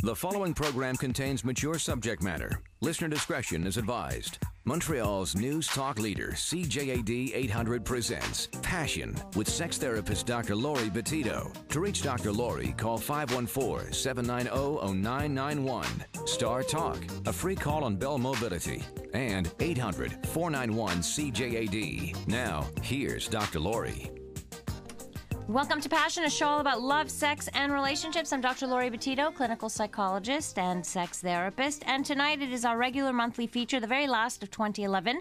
The following program contains mature subject matter. Listener discretion is advised. Montreal's news talk leader, CJAD 800 presents Passion with sex therapist Dr. Laurie Betito. To reach Dr. Laurie, call 514-790-0991. Star Talk, a free call on Bell Mobility. And 800-491-CJAD. Now, here's Dr. Laurie. Welcome to Passion, a show all about love, sex, and relationships. I'm Dr. Laurie Betito, clinical psychologist and sex therapist. And tonight it is our regular monthly feature, the very last of 2011,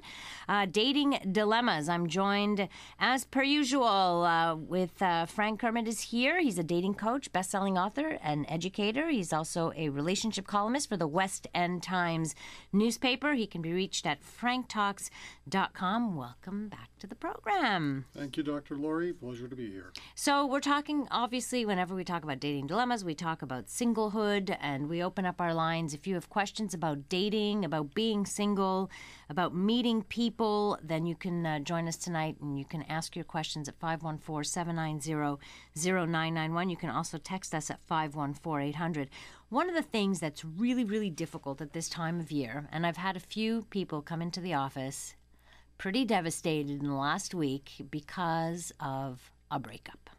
Dating Dilemmas. I'm joined, as per usual, with Frank Kermit is here. He's a dating coach, best-selling author, and educator. He's also a relationship columnist for the West End Times newspaper. He can be reached at franktalks.com. Welcome back to the program. Thank you, Dr. Laurie. Pleasure to be here. So we're talking, obviously, whenever we talk about dating dilemmas, we talk about singlehood, and we open up our lines. If you have questions about dating, about being single, about meeting people, then you can join us tonight, and you can ask your questions at 514-790-0991. You can also text us at 514-800. One of the things that's really, really difficult at this time of year, and I've had a few people come into the office pretty devastated in the last week because of a breakup.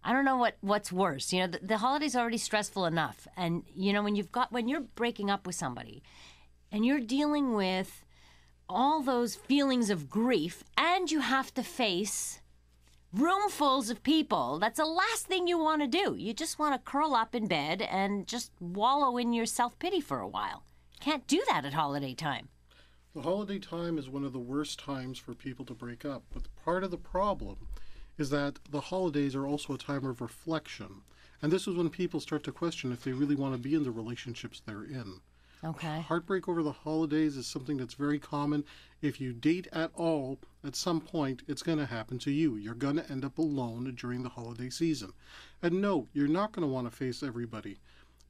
I don't know what's worse. You know, the holiday's already stressful enough. And, you know, when you're breaking up with somebody and you're dealing with all those feelings of grief and you have to face roomfuls of people, that's the last thing you want to do. You just want to curl up in bed and just wallow in your self-pity for a while. Can't do that at holiday time. The holiday time is one of the worst times for people to break up. But part of the problem is that the holidays are also a time of reflection. And this is when people start to question if they really want to be in the relationships they're in. Okay. Heartbreak over the holidays is something that's very common. If you date at all, at some point, it's going to happen to you. You're going to end up alone during the holiday season. And no, you're not going to want to face everybody.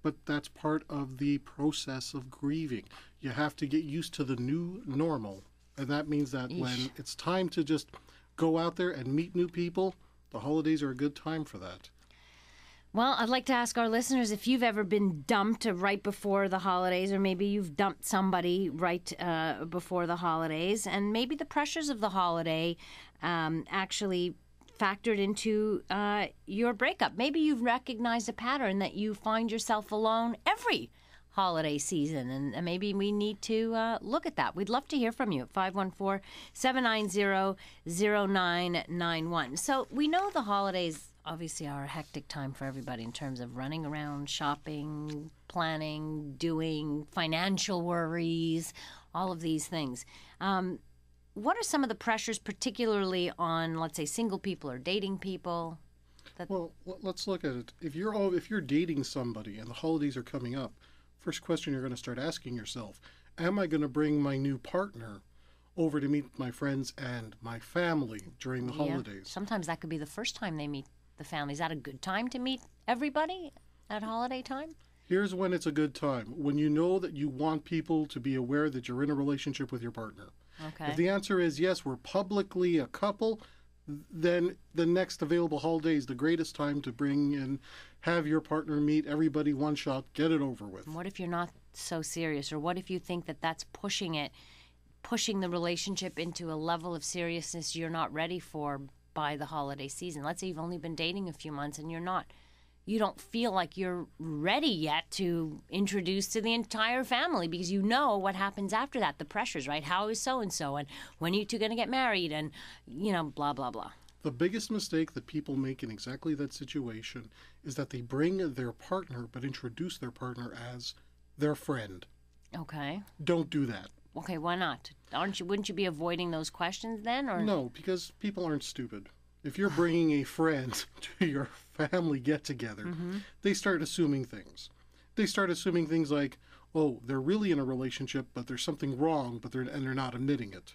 But that's part of the process of grieving. You have to get used to the new normal. And that means that when it's time to just go out there and meet new people, the holidays are a good time for that. Well, I'd like to ask our listeners if you've ever been dumped right before the holidays, or maybe you've dumped somebody right before the holidays, and maybe the pressures of the holiday actually factored into your breakup. Maybe you've recognized a pattern that you find yourself alone every holiday season, and maybe we need to look at that. We'd love to hear from you at 514-790-0991. So we know the holidays obviously are a hectic time for everybody in terms of running around, shopping, planning, doing, financial worries, all of these things. What are some of the pressures, particularly on, let's say, single people or dating people? Well, let's look at it. If you're dating somebody and the holidays are coming up, first question you're going to start asking yourself, am I going to bring my new partner over to meet my friends and my family during the holidays? Sometimes that could be the first time they meet the family. Is that a good time to meet everybody at holiday time? Here's when it's a good time. When you know that you want people to be aware that you're in a relationship with your partner. Okay. If the answer is yes, we're publicly a couple, then the next available holiday is the greatest time to bring and have your partner meet everybody one shot, get it over with. What if you're not so serious? Or what if you think that that's pushing the relationship into a level of seriousness you're not ready for by the holiday season? Let's say you've only been dating a few months and you don't feel like you're ready yet to introduce to the entire family, because you know what happens after that, the pressures, right? How is so-and-so, and when are you two going to get married, and, you know, blah, blah, blah. The biggest mistake that people make in exactly that situation is that they bring their partner but introduce their partner as their friend. Okay. Don't do that. Okay, why not? Wouldn't you be avoiding those questions then? Or no, because people aren't stupid. If you're bringing a friend to your family get-together, they start assuming things. They start assuming things like, oh, they're really in a relationship, but there's something wrong, but they're not admitting it.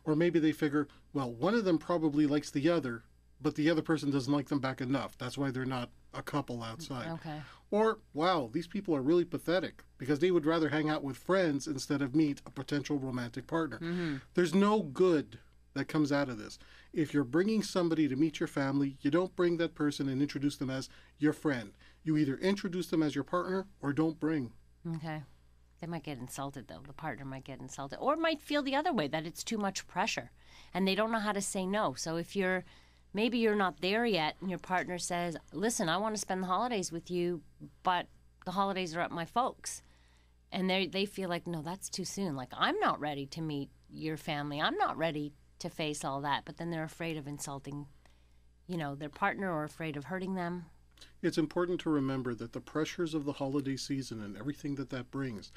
Or maybe they figure, well, one of them probably likes the other, but the other person doesn't like them back enough. That's why they're not a couple outside. Okay. Or, wow, these people are really pathetic because they would rather hang out with friends instead of meet a potential romantic partner. There's no good that comes out of this. If you're bringing somebody to meet your family, you don't bring that person and introduce them as your friend. You either introduce them as your partner or don't bring. Okay. They might get insulted, though. The partner might get insulted, or might feel the other way, that it's too much pressure and they don't know how to say no. So if maybe you're not there yet and your partner says, listen, I want to spend the holidays with you, but the holidays are at my folks. And they feel like, no, that's too soon. Like, I'm not ready to meet your family. I'm not ready to face all that. But then they're afraid of insulting, their partner, or afraid of hurting them. It's important to remember that the pressures of the holiday season and everything that brings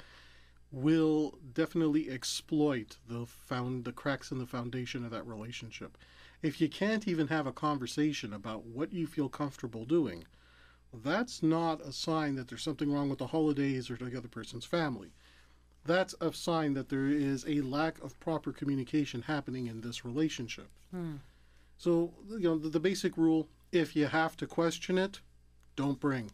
will definitely exploit the cracks in the foundation of that relationship. If you can't even have a conversation about what you feel comfortable doing, that's not a sign that there's something wrong with the holidays or the other person's family. That's a sign that there is a lack of proper communication happening in this relationship. So, the basic rule, if you have to question it, don't bring.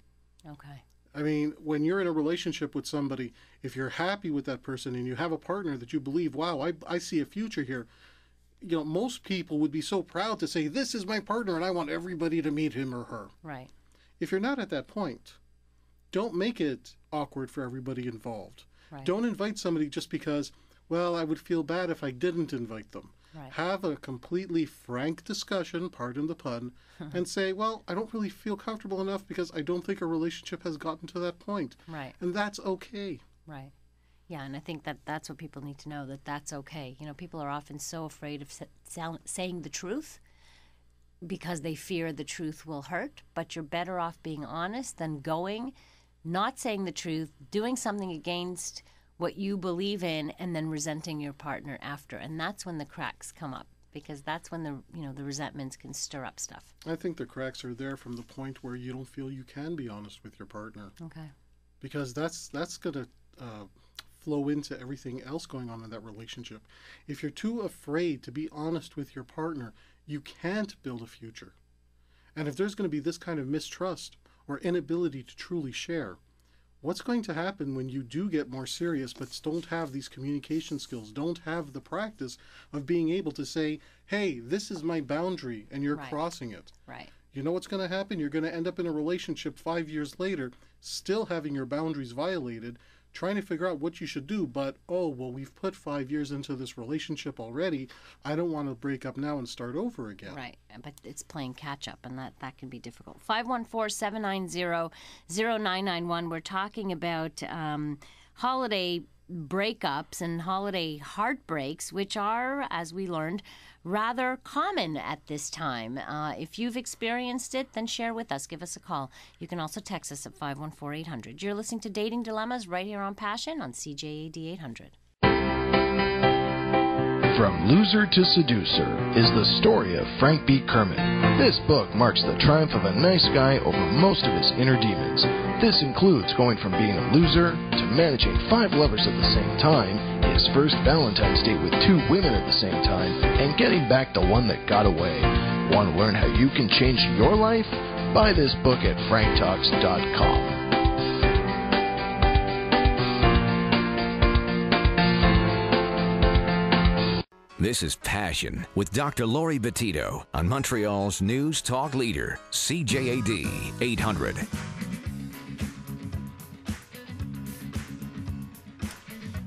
Okay. I mean, when you're in a relationship with somebody, if you're happy with that person and you have a partner that you believe, wow, I see a future here, most people would be so proud to say, this is my partner and I want everybody to meet him or her. Right. If you're not at that point, don't make it awkward for everybody involved. Right. Don't invite somebody just because, well, I would feel bad if I didn't invite them. Right. Have a completely frank discussion, pardon the pun, and say, well, I don't really feel comfortable enough because I don't think our relationship has gotten to that point. Right. And that's okay. Right. Yeah, and I think that's what people need to know, that's okay. People are often so afraid of saying the truth because they fear the truth will hurt, but you're better off being honest than not saying the truth, doing something against what you believe in, and then resenting your partner after. And that's when the cracks come up, because that's when the resentments can stir up stuff. I think the cracks are there from the point where you don't feel you can be honest with your partner. Okay. Because that's going to flow into everything else going on in that relationship. If you're too afraid to be honest with your partner, you can't build a future. And if there's going to be this kind of mistrust or inability to truly share, what's going to happen when you do get more serious but don't have these communication skills, don't have the practice of being able to say, hey, this is my boundary and you're crossing it. Right. You know what's going to happen? You're going to end up in a relationship 5 years later, still having your boundaries violated, trying to figure out what you should do, but, oh, well, we've put 5 years into this relationship already. I don't want to break up now and start over again. Right, but it's playing catch-up, and that can be difficult. 514-790-0991. We're talking about holiday breakups and holiday heartbreaks, which are, as we learned, rather common at this time. If you've experienced it, then share with us. Give us a call. You can also text us at 514-800. You're listening to Dating Dilemmas right here on Passion on CJAD 800. From Loser to Seducer is the story of Frank B. Kermit. This book marks the triumph of a nice guy over most of his inner demons. This includes going from being a loser to managing 5 lovers at the same time, his first Valentine's date with 2 women at the same time, and getting back the one that got away. Want to learn how you can change your life? Buy this book at franktalks.com. This is Passion with Dr. Laurie Bettito on Montreal's News Talk Leader, CJAD 800.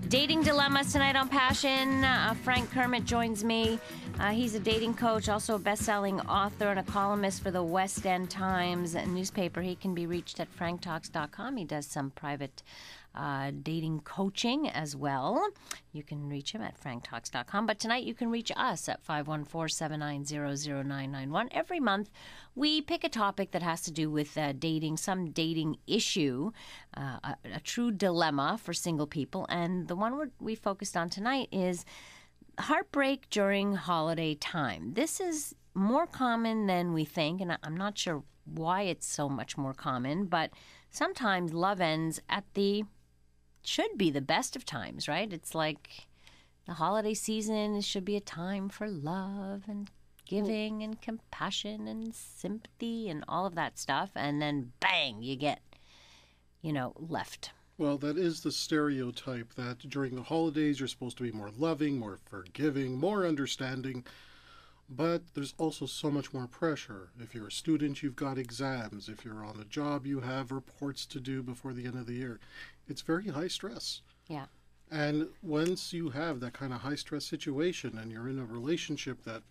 Dating Dilemmas tonight on Passion. Frank Kermit joins me. He's a dating coach, also a best-selling author and a columnist for the West End Times newspaper. He can be reached at franktalks.com. He does some private dating coaching as well. You can reach him at franktalks.com. But tonight you can reach us at 514-790-0991. Every month we pick a topic that has to do with dating, some dating issue, a true dilemma for single people. And the one we focused on tonight is heartbreak during holiday time. This is more common than we think, and I'm not sure why it's so much more common, but sometimes love ends at should be the best of times, right? It's like the holiday season should be a time for love and giving and compassion and sympathy and all of that stuff, and then bang, you get, left. Well, that is the stereotype that during the holidays you're supposed to be more loving, more forgiving, more understanding. But there's also so much more pressure. If you're a student, you've got exams. If you're on a job, you have reports to do before the end of the year. It's very high stress. Yeah. And once you have that kind of high stress situation and you're in a relationship that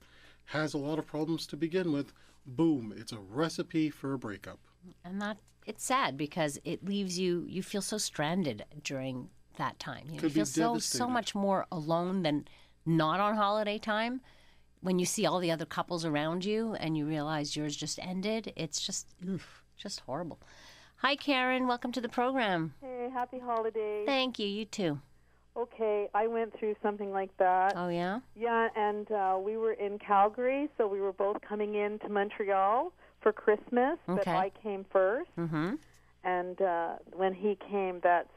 has a lot of problems to begin with, boom, it's a recipe for a breakup. And it's sad because it leaves you feel so stranded during that time. You Could feel be so devastated. much more alone than not on holiday time. When you see all the other couples around you and you realize yours just ended, it's just horrible. Hi, Karen. Welcome to the program. Hey, happy holidays. Thank you. You too. Okay, I went through something like that. Oh, yeah? Yeah, and we were in Calgary, so we were both coming in to Montreal for Christmas, but Okay. I came first. Mm-hmm. And when he came, that's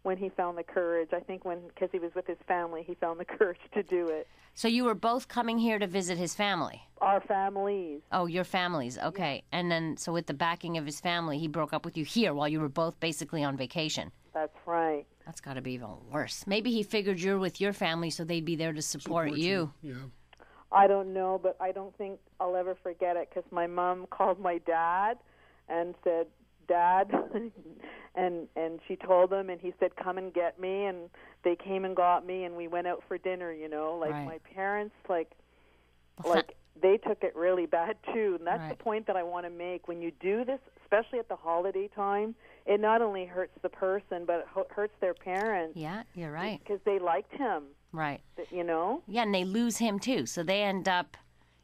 when he found the courage. I think because he was with his family, he found the courage to do it. So you were both coming here to visit his family? Our families. Oh, your families. Okay. Yeah. And then, so with the backing of his family, he broke up with you here while you were both basically on vacation. That's right. That's got to be even worse. Maybe he figured you're with your family so they'd be there to support you. Yeah. I don't know, but I don't think I'll ever forget it because my mom called my dad and said, Dad, and she told him, and he said, come and get me, and they came and got me, and we went out for dinner, like Right. my parents, they took it really bad too, and that's Right. the point that I want to make. When you do this, especially at the holiday time, it not only hurts the person, but it hurts their parents. Yeah, you're right. Because they liked him, Right. Yeah, and they lose him too. So they end up,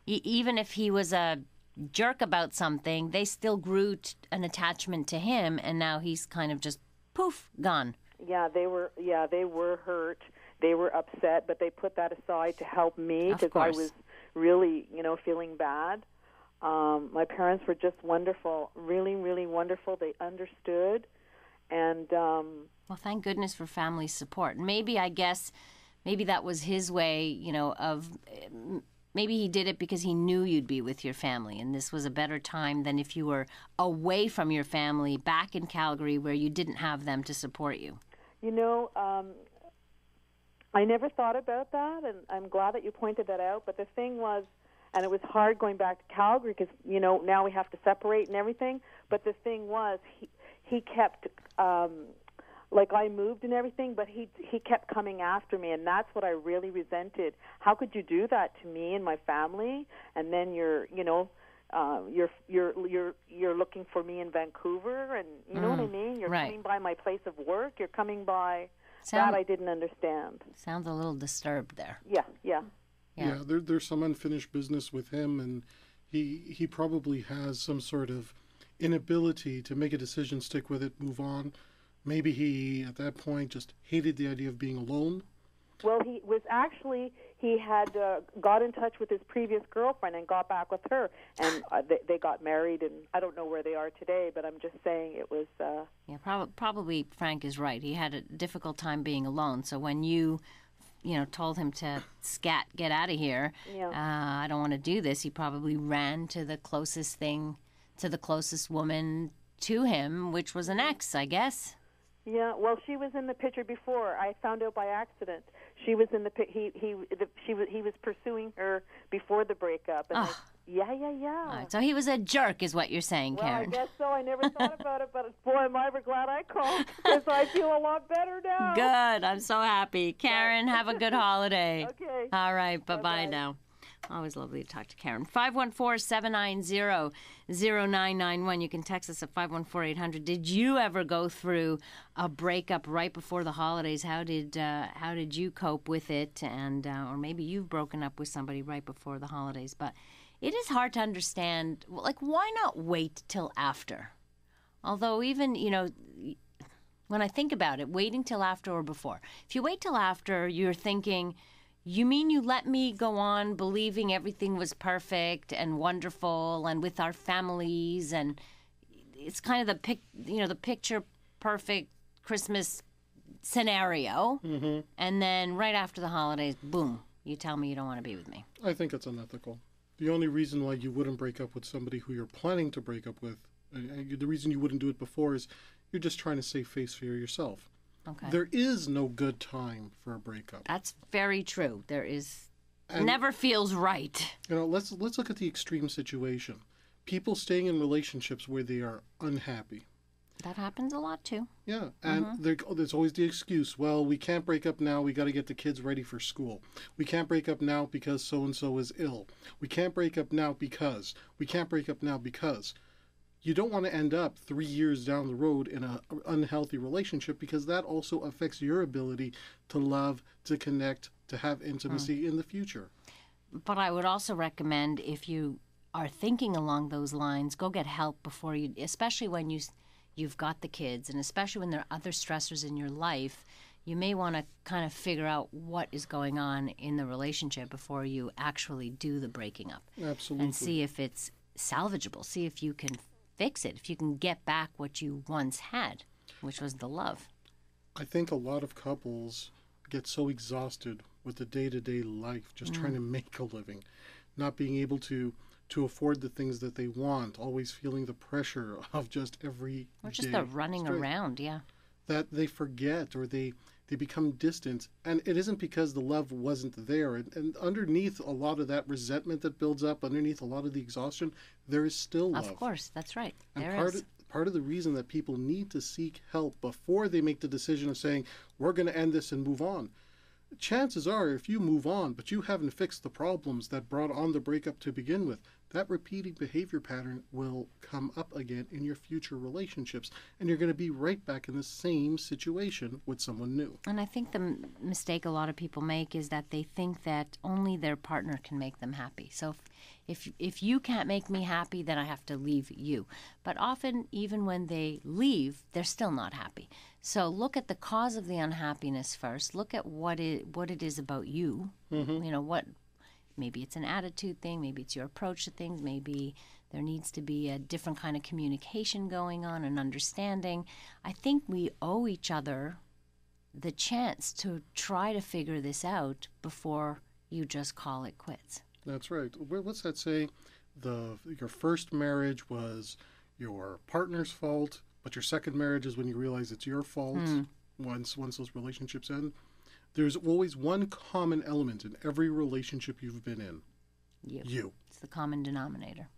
even if he was a jerk about something, they still grew an attachment to him, and now he's kind of just poof, gone. Yeah, they were hurt. They were upset, but they put that aside to help me Of because I course. was really, feeling bad. My parents were just wonderful, really, really wonderful. They understood, and Well, thank goodness for family support. Maybe that was his way, of maybe he did it because he knew you'd be with your family, and this was a better time than if you were away from your family back in Calgary where you didn't have them to support you. I never thought about that, and I'm glad that you pointed that out. But the thing was, and it was hard going back to Calgary because, now we have to separate and everything. But the thing was, he kept, I moved and everything, but he kept coming after me, and that's what I really resented. How could you do that to me and my family? And then you're looking for me in Vancouver, and you know what I mean? You're right. coming by my place of work. You're coming by. Sound- That I didn't understand. Sounds a little disturbed there. Yeah. Yeah, there's some unfinished business with him, and he probably has some sort of inability to make a decision, stick with it, move on. Maybe he, at that point, just hated the idea of being alone. Well, he had got in touch with his previous girlfriend and got back with her, and they got married, and I don't know where they are today, but I'm just saying it was... Yeah, probably Frank is right. He had a difficult time being alone, so when you told him to get out of here, I don't want to do this, he probably ran to the closest woman to him, which was an ex, I guess. Yeah, well, she was in the picture before. I found out by accident. She was in the he was pursuing her before the breakup. And yeah. All right, so he was a jerk, is what you're saying, Well, Karen. I guess so. I never thought about it, but boy, am I ever glad I called because I feel a lot better now. Good. I'm so happy. Karen, have a good holiday. Okay. All right. Bye-bye Bye-bye. now. Always lovely to talk to Karen. 514-790-0991. You can text us at 514-800. Did you ever go through a breakup right before the holidays? How did you cope with it? And or maybe you've broken up with somebody right before the holidays. But it is hard to understand. Why not wait till after? Although even, when I think about it, waiting till after or before. If you wait till after, you're thinking, you mean you let me go on believing everything was perfect and wonderful and with our families, and it's kind of the picture perfect Christmas scenario. Mm-hmm. And then right after the holidays, boom, you tell me you don't want to be with me. I think it's unethical. The only reason why you wouldn't break up with somebody who you're planning to break up with, the reason you wouldn't do it before is you're just trying to save face for yourself. Okay. There is no good time for a breakup. That's very true. There is Never feels right. Let's look at the extreme situation. People staying in relationships where they are unhappy. That happens a lot too. Yeah, and there's always the excuse, well, we can't break up now, we got to get the kids ready for school. We can't break up now because so-and-so is ill. We can't break up now because. We can't break up now because. You don't want to end up 3 years down the road in an unhealthy relationship, because that also affects your ability to love, to connect, to have intimacy in the future. But I would also recommend, if you are thinking along those lines, go get help before you, especially when you've got the kids, and especially when there are other stressors in your life. You may want to kind of figure out what is going on in the relationship before you actually do the breaking up. Absolutely. And see if it's salvageable. See if you can fix it, if you can get back what you once had, which was the love. I think a lot of couples get so exhausted with the day-to-day life, just trying to make a living, not being able to afford the things that they want, always feeling the pressure of just every Or just day the running straight, around, that they forget, or they become distant. And it isn't because the love wasn't there. And underneath a lot of that resentment that builds up, underneath a lot of the exhaustion, there is still love. Of course, that's right. And There is. part of the reason that people need to seek help before they make the decision of saying, we're going to end this and move on. Chances are, if you move on, but you haven't fixed the problems that brought on the breakup to begin with, that repeating behavior pattern will come up again in your future relationships, and you're going to be right back in the same situation with someone new. And I think the mistake a lot of people make is that they think that only their partner can make them happy. So if you can't make me happy, then I have to leave you. But often, even when they leave, they're still not happy. So look at the cause of the unhappiness first. Look at what it is about you. What. Maybe it's an attitude thing, maybe it's your approach to things, maybe there needs to be a different kind of communication going on and understanding. I think we owe each other the chance to try to figure this out before you just call it quits. That's right. What's that say? Your first marriage was your partner's fault, but your second marriage is when you realize it's your fault once those relationships end. There's always one common element in every relationship you've been in. You. It's the common denominator.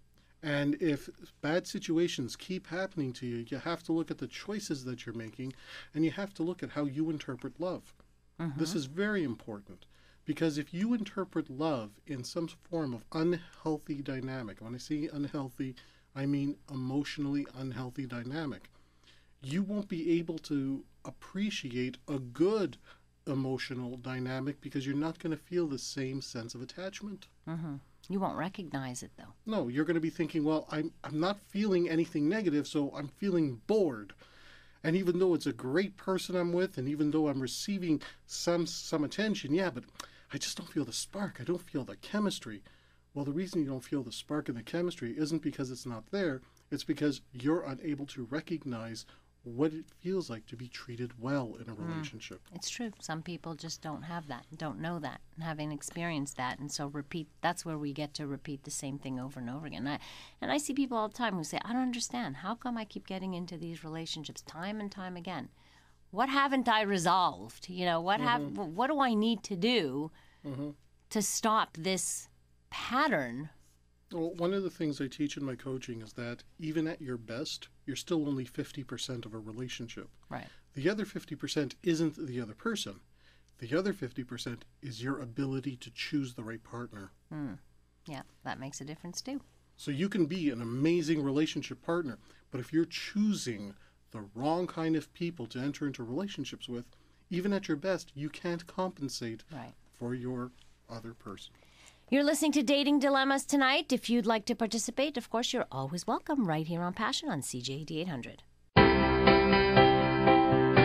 And if bad situations keep happening to you, you have to look at the choices that you're making, and you have to look at how you interpret love. This is very important, because if you interpret love in some form of unhealthy dynamic, when I say unhealthy, I mean emotionally unhealthy dynamic, you won't be able to appreciate a good emotional dynamic, because you're not going to feel the same sense of attachment. You won't recognize it, though. No, you're going to be thinking, well, I'm not feeling anything negative, so I'm feeling bored. And even though it's a great person I'm with, and even though I'm receiving some attention, yeah, but I just don't feel the spark. I don't feel the chemistry. Well, the reason you don't feel the spark and the chemistry isn't because it's not there. It's because you're unable to recognize what it feels like to be treated well in a relationship. It's true. Some people just don't have that, don't know that, and haven't experienced that, and so that's where we get to repeat the same thing over and over again. And I see people all the time who say, I don't understand. How come I keep getting into these relationships time and time again? What haven't I resolved? What do I need to do to stop this pattern? Well, one of the things I teach in my coaching is that even at your best, you're still only 50% of a relationship. Right. The other 50% isn't the other person. The other 50% is your ability to choose the right partner. Yeah, that makes a difference too. So you can be an amazing relationship partner, but if you're choosing the wrong kind of people to enter into relationships with, even at your best, you can't compensate for your other person. You're listening to Dating Dilemmas tonight. If you'd like to participate, of course, you're always welcome right here on Passion on CJAD 800.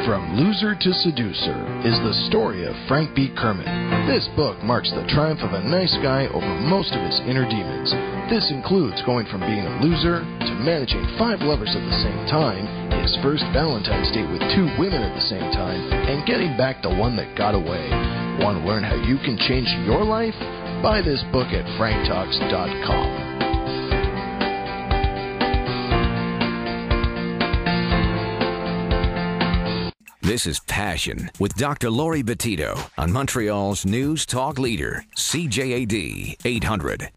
From Loser to Seducer is the story of Frank B. Kermit. This book marks the triumph of a nice guy over most of his inner demons. This includes going from being a loser to managing 5 lovers at the same time, his first Valentine's date with 2 women at the same time, and getting back the one that got away. Want to learn how you can change your life? Buy this book at franktalks.com. This is Passion with Dr. Laurie Betito on Montreal's News Talk Leader, CJAD 800.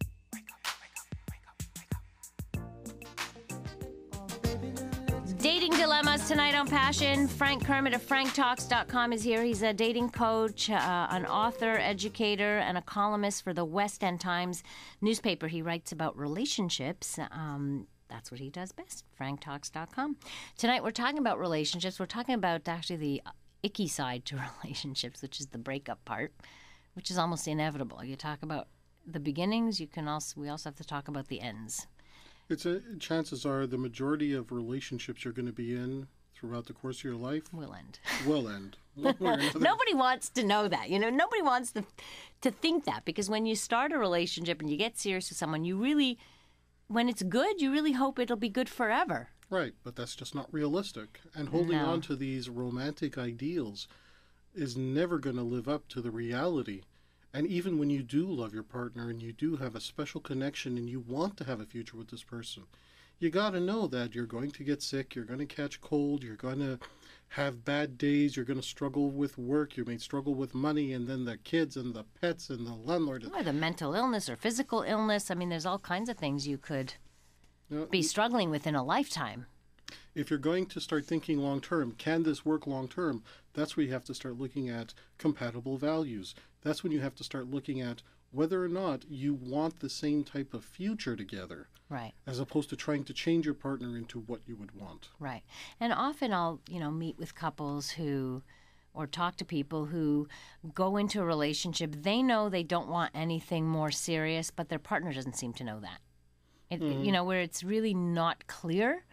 Dating dilemmas tonight on Passion. Frank Kermit of franktalks.com is here. He's a dating coach, an author, educator, and a columnist for the West End Times newspaper. He writes about relationships. That's what he does best, franktalks.com. Tonight we're talking about relationships. We're talking about actually the icky side to relationships, which is the breakup part, which is almost inevitable. You talk about the beginnings. We also have to talk about the ends. Chances are the majority of relationships you're going to be in throughout the course of your life will end. Will end. One way or another. Nobody wants to know that. Nobody wants to think that, because when you start a relationship and you get serious with someone, when it's good, you really hope it'll be good forever. Right, but that's just not realistic. And holding on to these romantic ideals is never going to live up to the reality. And even when you do love your partner and you do have a special connection and you want to have a future with this person, you got to know that you're going to get sick, you're going to catch cold, you're going to have bad days, you're going to struggle with work, you may struggle with money, and then the kids and the pets and the landlord. Or the mental illness or physical illness. I mean, there's all kinds of things you could be struggling with in a lifetime. If you're going to start thinking long term, can this work long term? That's where you have to start looking at compatible values. That's when you have to start looking at whether or not you want the same type of future together. Right. As opposed to trying to change your partner into what you would want. Right. And often I'll, meet with couples or talk to people who go into a relationship. They know they don't want anything more serious, but their partner doesn't seem to know that. Where it's really not clear.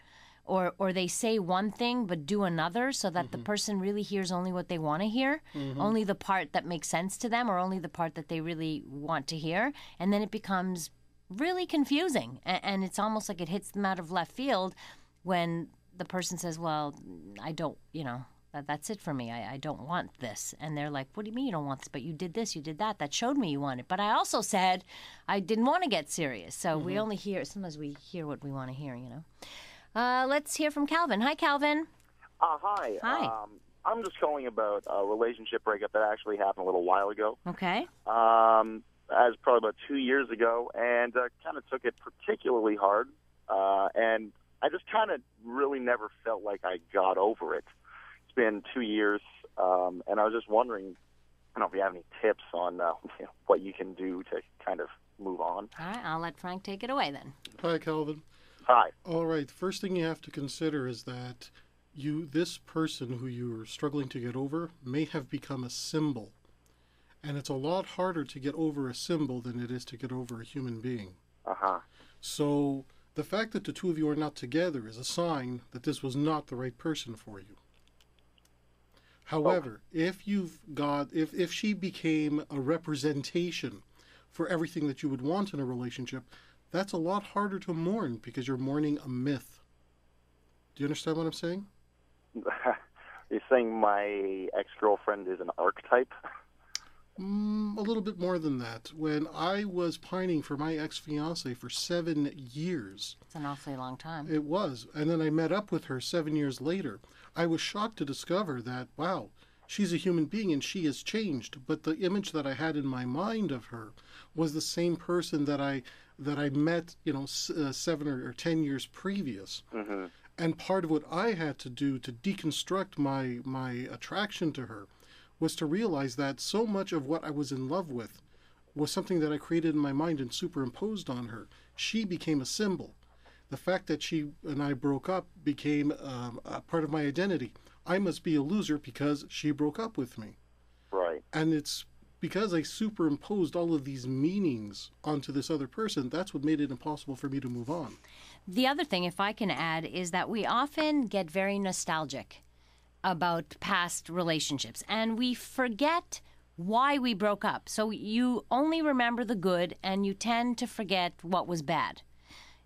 Or they say one thing but do another, so that the person really hears only what they want to hear, only the part that makes sense to them, or only the part that they really want to hear. And then it becomes really confusing. And it's almost like it hits them out of left field when the person says, well, I don't, that's it for me. I don't want this. And they're like, what do you mean you don't want this? But you did this, you did that. That showed me you wanted. But I also said I didn't want to get serious. So we only sometimes we hear what we want to hear, Let's hear from Calvin. Hi, Calvin. Hi. Hi. I'm just calling about a relationship breakup that actually happened a little while ago. Okay. As probably about 2 years ago, and kind of took it particularly hard. And I just kind of really never felt like I got over it. It's been 2 years, and I was just wondering, I don't know if you have any tips on what you can do to kind of move on. All right, I'll let Frank take it away then. Hi, Calvin. Hi. All right. First thing you have to consider is that this person who you're struggling to get over may have become a symbol. And it's a lot harder to get over a symbol than it is to get over a human being. Uh-huh. So the fact that the two of you are not together is a sign that this was not the right person for you. However, if she became a representation for everything that you would want in a relationship, that's a lot harder to mourn because you're mourning a myth. Do you understand what I'm saying? You're saying my ex-girlfriend is an archetype? A little bit more than that. When I was pining for my ex-fiancée for 7 years. It's an awfully long time. It was. And then I met up with her 7 years later. I was shocked to discover that, wow, she's a human being and she has changed. But the image that I had in my mind of her was the same person that I met, 7 or 10 years previous. Mm-hmm. And part of what I had to do to deconstruct my attraction to her was to realize that so much of what I was in love with was something that I created in my mind and superimposed on her. She became a symbol. The fact that she and I broke up became a part of my identity. I must be a loser because she broke up with me. Right. And it's because I superimposed all of these meanings onto this other person, that's what made it impossible for me to move on. The other thing, if I can add, is that we often get very nostalgic about past relationships, and we forget why we broke up. So you only remember the good, and you tend to forget what was bad.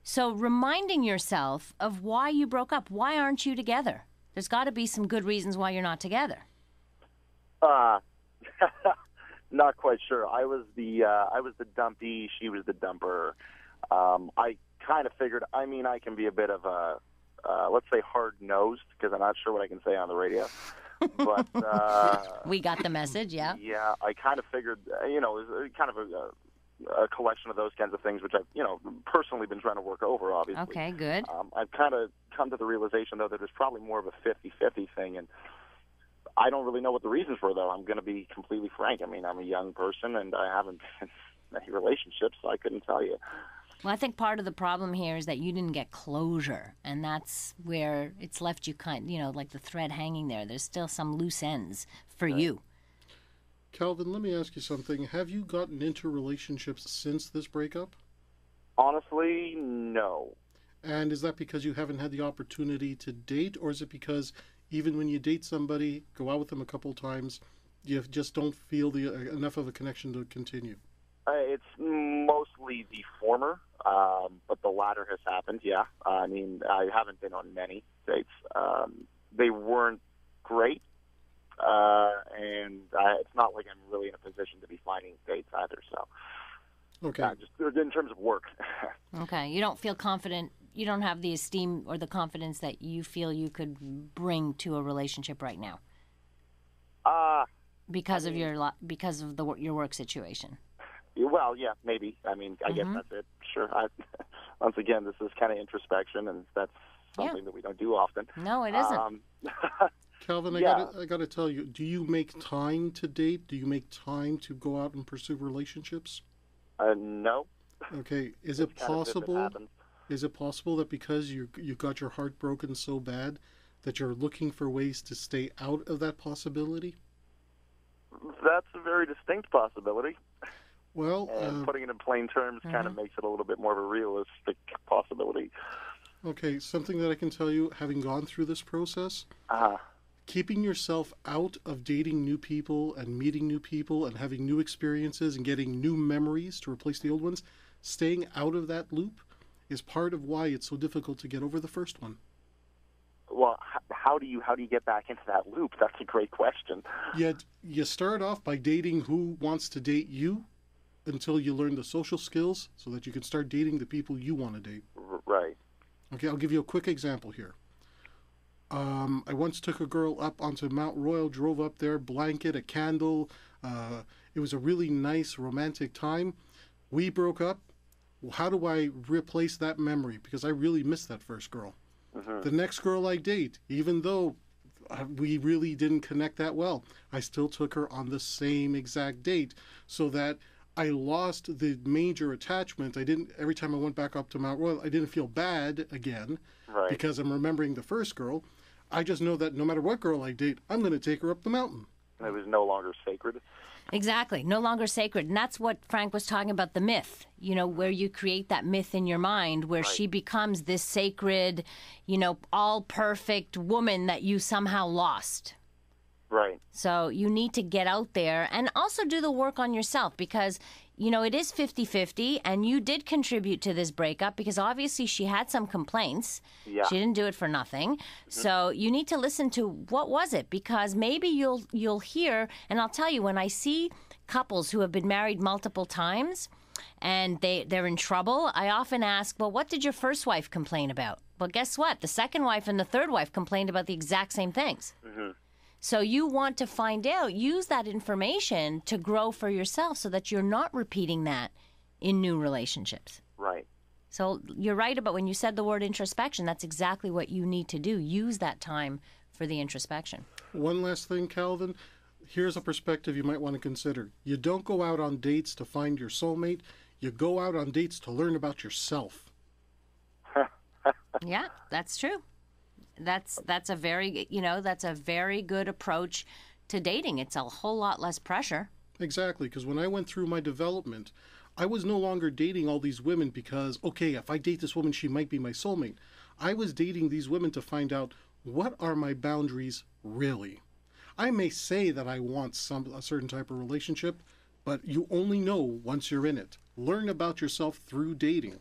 So reminding yourself of why you broke up, why aren't you together? There's got to be some good reasons why you're not together. Not quite sure. I was the dumpy. She was the dumper. I kind of figured. I can be a bit of a let's say hard-nosed, because I'm not sure what I can say on the radio. But we got the message, yeah. Yeah, I kind of figured, it was kind of a collection of those kinds of things, which I've, personally been trying to work over, obviously. Okay, good. I've kind of come to the realization, though, that it's probably more of a 50-50 thing, and I don't really know what the reasons were, though. I'm going to be completely frank. I mean, I'm a young person, and I haven't been in any relationships, so I couldn't tell you. Well, I think part of the problem here is that you didn't get closure, and that's where it's left you like the thread hanging there. There's still some loose ends for you. Calvin, let me ask you something. Have you gotten into relationships since this breakup? Honestly, no. And is that because you haven't had the opportunity to date, or is it because even when you date somebody, go out with them a couple times, you just don't feel enough of a connection to continue? It's mostly the former, but the latter has happened, yeah. I mean, I haven't been on many dates. They weren't great, and it's not like I'm really in a position to be finding dates either, so. Okay. Just in terms of work. Okay. You don't feel confident. You don't have the esteem or the confidence that you feel you could bring to a relationship right now. Because of your work situation. Well, yeah, maybe. I mean, I guess that's it. Sure. Once again, this is kind of introspection, and that's something that we don't do often. No, it isn't. Calvin, I got to tell you, do you make time to date? Do you make time to go out and pursue relationships? No. Okay. Is it possible? Is it possible that because you got your heart broken so bad that you're looking for ways to stay out of that possibility? That's a very distinct possibility. Well, and putting it in plain terms kind of makes it a little bit more of a realistic possibility. Okay, something that I can tell you, having gone through this process, keeping yourself out of dating new people and meeting new people and having new experiences and getting new memories to replace the old ones, staying out of that loop is part of why it's so difficult to get over the first one. Well, how do you get back into that loop? That's a great question. Yet you start off by dating who wants to date you until you learn the social skills so that you can start dating the people you want to date. Right. Okay, I'll give you a quick example here. I once took a girl up onto Mount Royal, drove up there, blanket, a candle. It was a really nice romantic time. We broke up. Well, how do I replace that memory? Because I really missed that first girl. The next girl I date, even though we really didn't connect that well, I still took her on the same exact date so that I lost the major attachment. Every time I went back up to Mount Royal, I didn't feel bad again because I'm remembering the first girl. I just know that no matter what girl I date, I'm going to take her up the mountain. It was no longer sacred. Exactly. No longer sacred. And that's what Frank was talking about, the myth, where you create that myth in your mind where she becomes this sacred, all perfect woman that you somehow lost. Right. So you need to get out there and also do the work on yourself because, it is 50-50 and you did contribute to this breakup because obviously she had some complaints. Yeah. She didn't do it for nothing. So you need to listen to what was it because maybe you'll hear, and I'll tell you, when I see couples who have been married multiple times and they're in trouble, I often ask, well, what did your first wife complain about? Well, guess what? The second wife and the third wife complained about the exact same things. So you want to find out, use that information to grow for yourself so that you're not repeating that in new relationships. Right. So you're right about when you said the word introspection, that's exactly what you need to do. Use that time for the introspection. One last thing, Calvin. Here's a perspective you might want to consider. You don't go out on dates to find your soulmate. You go out on dates to learn about yourself. Yeah, that's true. That's a very good approach to dating. It's a whole lot less pressure. Exactly, because when I went through my development, I was no longer dating all these women because, okay, if I date this woman, she might be my soulmate. I was dating these women to find out what are my boundaries really. I may say that I want a certain type of relationship, but you only know once you're in it. Learn about yourself through dating.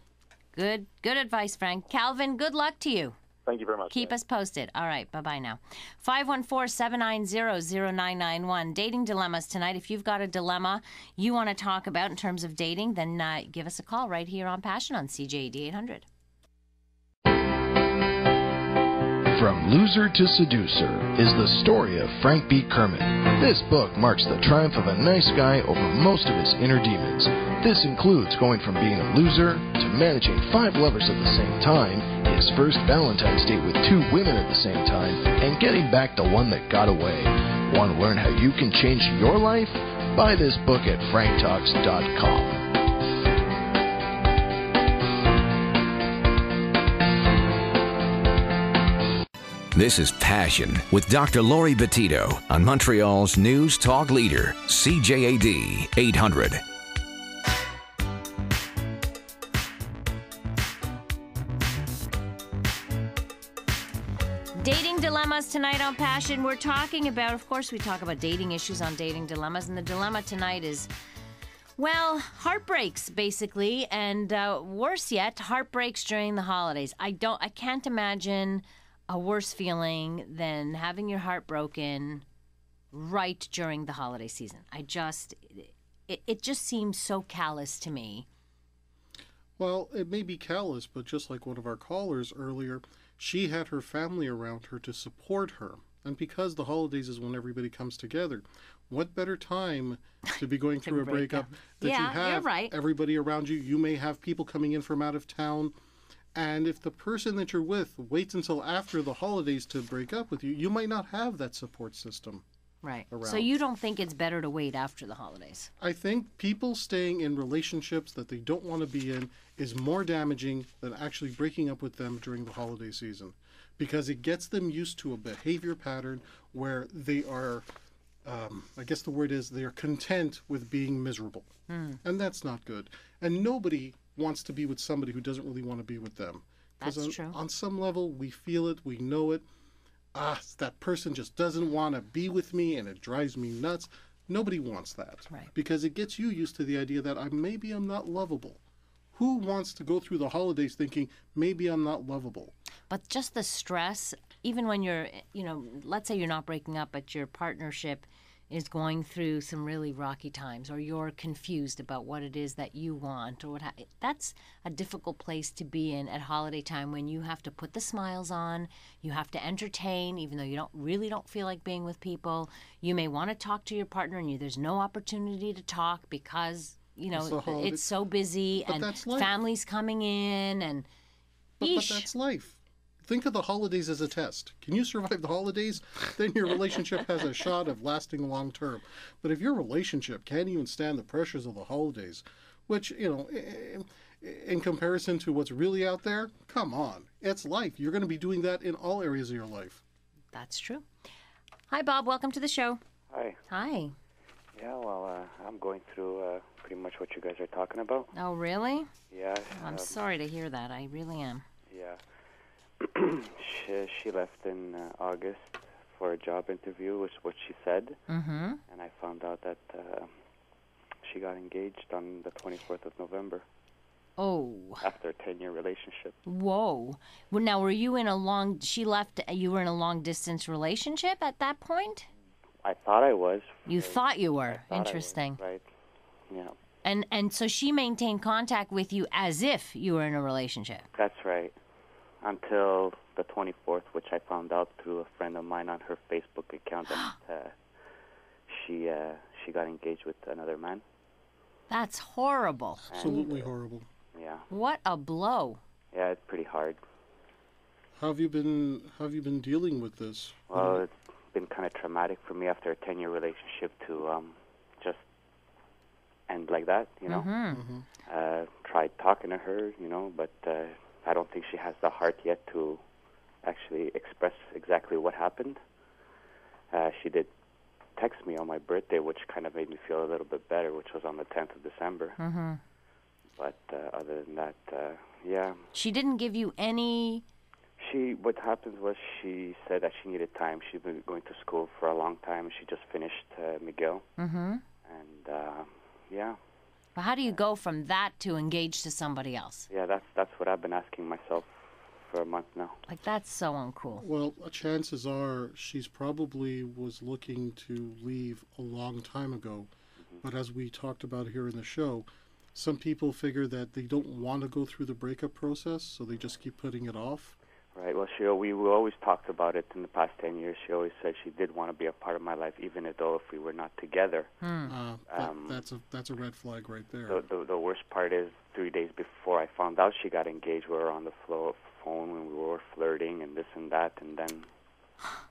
Good advice, Frank. Calvin, good luck to you. Thank you very much. Keep us posted. All right, bye-bye now. 514-790-0991. Dating dilemmas tonight. If you've got a dilemma you want to talk about in terms of dating, then give us a call right here on Passion on CJAD 800. From Loser to Seducer is the story of Frank B. Kermit. This book marks the triumph of a nice guy over most of his inner demons. This includes going from being a loser to managing 5 lovers at the same time, his first Valentine's date with 2 women at the same time, and getting back the one that got away. Want to learn how you can change your life? Buy this book at franktalks.com. This is Passion with Dr. Laurie Betito on Montreal's News Talk Leader, CJAD 800. Dating dilemmas tonight on Passion. We're talking about, of course, we talk about dating issues on Dating Dilemmas, and the dilemma tonight is, well, heartbreaks, basically, and worse yet, heartbreaks during the holidays. I can't imagine a worse feeling than having your heart broken right during the holiday season. It just seems so callous to me. Well, it may be callous, but just like one of our callers earlier, she had her family around her to support her. And because the holidays is when everybody comes together, what better time to be going through a breakup that you have you're right. Everybody around you. You may have people coming in from out of town. And if the person that you're with waits until after the holidays to break up with you, you might not have that support system. Right. Around. So you don't think it's better to wait after the holidays? I think people staying in relationships that they don't want to be in is more damaging than actually breaking up with them during the holiday season, because it gets them used to a behavior pattern where they are, I guess the word is, they are content with being miserable. And that's not good. And nobody wants to be with somebody who doesn't really want to be with them. That's true. On some level, we feel it, we know it. That person just doesn't want to be with me and it drives me nuts. Nobody wants that. Right. Because it gets you used to the idea that maybe I'm not lovable. Who wants to go through the holidays thinking maybe I'm not lovable? But just the stress, even when you're, let's say you're not breaking up, but your partnership is going through some really rocky times, or you're confused about what it is that you want, or that's a difficult place to be in at holiday time, when you have to put the smiles on, you have to entertain, even though you don't feel like being with people. You may want to talk to your partner, and there's no opportunity to talk because it's so busy, but and families coming in, and but that's life. Think of the holidays as a test. Can you survive the holidays? Then your relationship has a shot of lasting long term. But if your relationship can't even stand the pressures of the holidays, which, in comparison to what's really out there, come on. It's life. You're going to be doing that in all areas of your life. That's true. Hi, Bob. Welcome to the show. Hi. Hi. Yeah, well, I'm going through pretty much what you guys are talking about. Oh, really? Yeah. I'm sorry to hear that. I really am. Yeah. She left in August for a job interview, was what she said. Mm-hmm. And I found out that she got engaged on the 24th of November. Oh. After a 10-year relationship. Whoa. Well, now, were you in you were in a long-distance relationship at that point? I thought I was. You thought you were? Interesting. Right. Yeah. And so she maintained contact with you as if you were in a relationship? That's right. Until the 24th, which I found out through a friend of mine on her Facebook account that she got engaged with another man. That's horrible. Absolutely horrible. Yeah. What a blow. Yeah, it's pretty hard. How have you been dealing with this? Well, it's been kind of traumatic for me after a 10-year relationship to just end like that, Mm-hmm. Tried talking to her, but I don't think she has the heart yet to actually express exactly what happened. She did text me on my birthday, which kind of made me feel a little bit better, which was on the 10th of December. Mm-hmm. But other than that, yeah. She didn't give you any... What happened was she said that she needed time. She'd been going to school for a long time. She just finished McGill. Mm-hmm. And, yeah. But how do you go from that to engage to somebody else? Yeah, that's what I've been asking myself for a month now. Like, that's so uncool. Well, chances are she's probably was looking to leave a long time ago. Mm-hmm. But as we talked about here in the show, some people figure that they don't want to go through the breakup process, so they just keep putting it off. Right. Well, we always talked about it in the past 10 years. She always said she did want to be a part of my life, even though if we were not together. That's a red flag right there. The worst part is 3 days before I found out she got engaged, we were on the phone and we were flirting and this and that, and then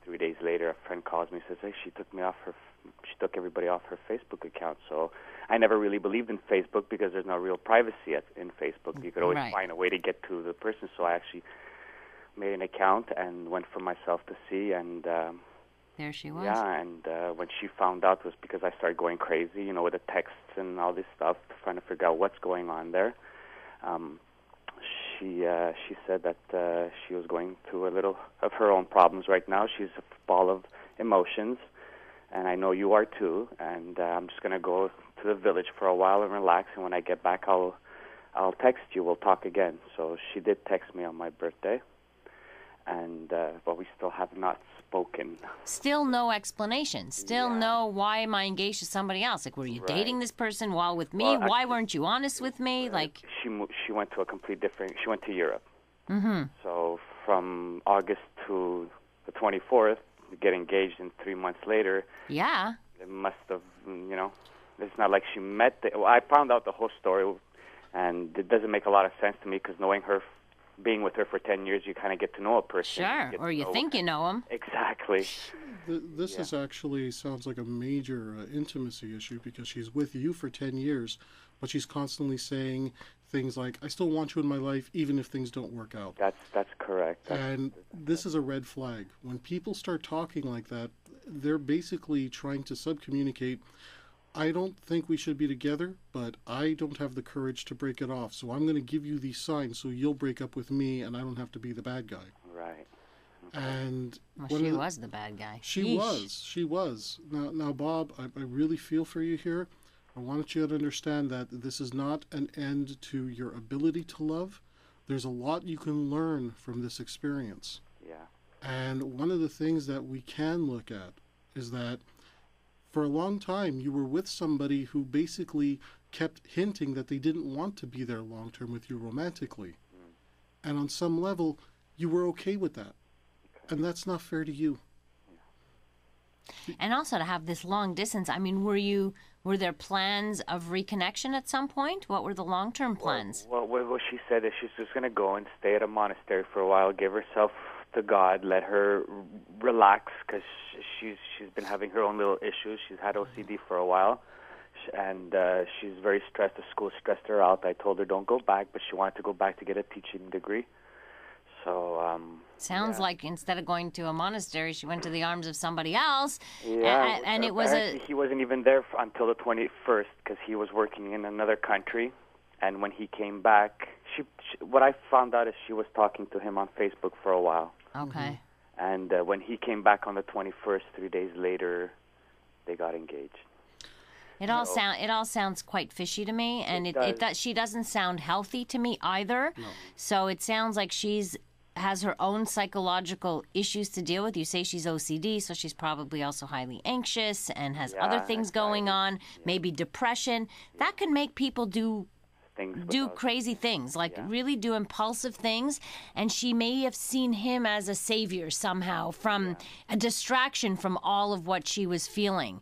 3 days later, a friend calls me and says, "Hey, she took everybody off her Facebook account." So I never really believed in Facebook because there's no real privacy in Facebook. You could always find a way to get to the person. So I actually made an account and went for myself to see, and there she was. Yeah, and when she found out, it was because I started going crazy, with the texts and all this stuff, trying to figure out what's going on there. She said that she was going through a little of her own problems right now. She's a ball of emotions, and I know you are too. And I'm just going to go to the village for a while and relax. And when I get back, I'll text you. We'll talk again. So she did text me on my birthday, and but we still have not spoken. Still no explanation. Still no, why am I engaged to somebody else? Like, were you dating this person while with me? Well, why weren't you honest with me? Like, she went to a complete different. She went to Europe. Mm-hmm. So from August to the 24th, we get engaged, and 3 months later. Yeah. It must have, It's not like she met. I found out the whole story, and it doesn't make a lot of sense to me because knowing her. Being with her for 10 years, you kind of get to know a person. Sure, or you think you know him. Exactly. This is actually sounds like a major intimacy issue because she's with you for 10 years, but she's constantly saying things like, "I still want you in my life, even if things don't work out." That's correct. And this is a red flag. When people start talking like that, they're basically trying to subcommunicate, "I don't think we should be together, but I don't have the courage to break it off. So I'm going to give you these signs so you'll break up with me and I don't have to be the bad guy." Right. Okay. And she was the bad guy. She was. Now, Bob, I really feel for you here. I want you to understand that this is not an end to your ability to love. There's a lot you can learn from this experience. Yeah. And one of the things that we can look at is that for a long time, you were with somebody who basically kept hinting that they didn't want to be there long term with you romantically. And on some level, you were okay with that. Okay. And that's not fair to you. Yeah. And also to have this long distance, I mean, were there plans of reconnection at some point? What were the long-term plans? Well, what she said is she's just going to go and stay at a monastery for a while, give herself to God, let her relax because she's been having her own little issues. She's had OCD for a while, and she's very stressed. The school stressed her out. I told her don't go back, but she wanted to go back to get a teaching degree. So sounds like instead of going to a monastery, she went to the arms of somebody else. Yeah, and it was he wasn't even there until the 21st because he was working in another country. And when he came back, what I found out is she was talking to him on Facebook for a while. Okay. And when he came back on the 21st, 3 days later, they got engaged. It all sounds quite fishy to me, and she doesn't sound healthy to me either. No. So it sounds like has her own psychological issues to deal with. You say she's OCD, so she's probably also highly anxious and has other things going on, maybe depression. That can make people do crazy things, like really do impulsive things, and she may have seen him as a savior somehow, from a distraction from all of what she was feeling,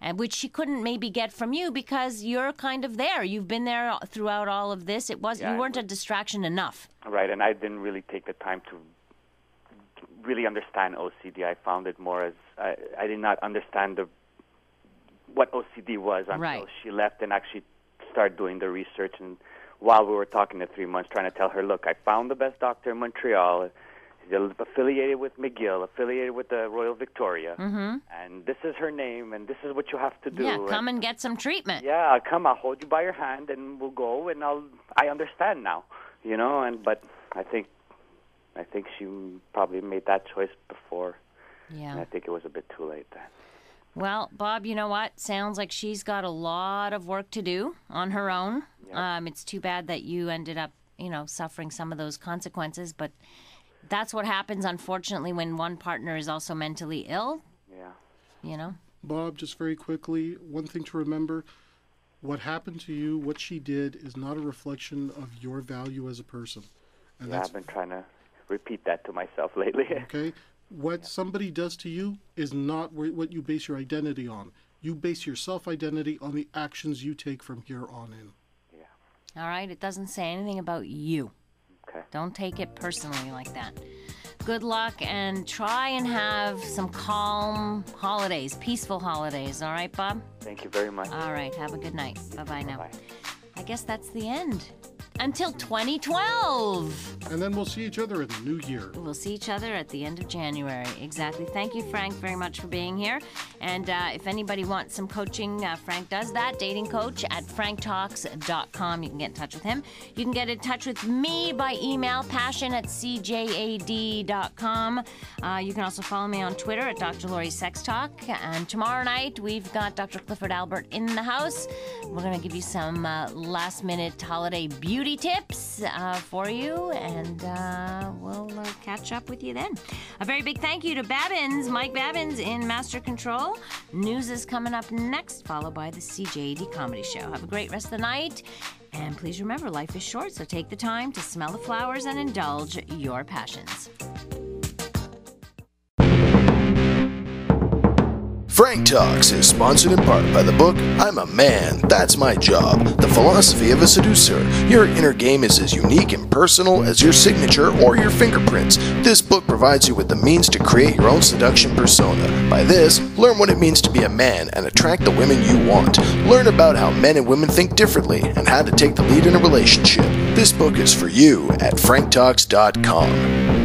and which she couldn't maybe get from you because you're kind of there. You've been there throughout all of this. You weren't a distraction enough. Right, and I didn't really take the time to really understand OCD. I found it more as I did not understand what OCD was until she left and actually started doing the research. And while we were talking the 3 months, trying to tell her, look, I found the best doctor in Montreal. He's affiliated with McGill, affiliated with the Royal Victoria. Mm-hmm. And this is her name, and this is what you have to do. Yeah, come and get some treatment. Yeah, I'll hold you by your hand, and we'll go, and I understand now, but I think she probably made that choice before. Yeah. And I think it was a bit too late then. Well, Bob, you know what? Sounds like she's got a lot of work to do on her own. Yep. It's too bad that you ended up, suffering some of those consequences. But that's what happens, unfortunately, when one partner is also mentally ill. Yeah. Bob, just very quickly, one thing to remember. What happened to you, what she did, is not a reflection of your value as a person. And I've been trying to repeat that to myself lately. Okay? What somebody does to you is not what you base your identity on. You base your self-identity on the actions you take from here on in. Yeah. All right? It doesn't say anything about you. Okay. Don't take it personally like that. Good luck, and try and have some calm holidays, peaceful holidays. All right, Bob? Thank you very much. All right. Have a good night. Bye-bye now. Bye. I guess that's the end. Until 2012. And then we'll see each other in the new year. We'll see each other at the end of January. Exactly. Thank you, Frank, very much for being here. And if anybody wants some coaching, Frank does that. Dating coach at franktalks.com. You can get in touch with him. You can get in touch with me by email, passion@cjad.com. You can also follow me on Twitter at Dr. Laurie Sex Talk. And tomorrow night, we've got Dr. Clifford Albert in the house. We're going to give you some last-minute holiday beauty tips for you, and we'll catch up with you then. A very big thank you to Mike Babbins in Master Control. News is coming up next, followed by the CJAD Comedy Show. Have a great rest of the night, and please remember, life is short, so take the time to smell the flowers and indulge your passions. Frank Talks is sponsored in part by the book, I'm a Man, That's My Job, The Philosophy of a Seducer. Your inner game is as unique and personal as your signature or your fingerprints. This book provides you with the means to create your own seduction persona. By this, learn what it means to be a man and attract the women you want. Learn about how men and women think differently and how to take the lead in a relationship. This book is for you at franktalks.com.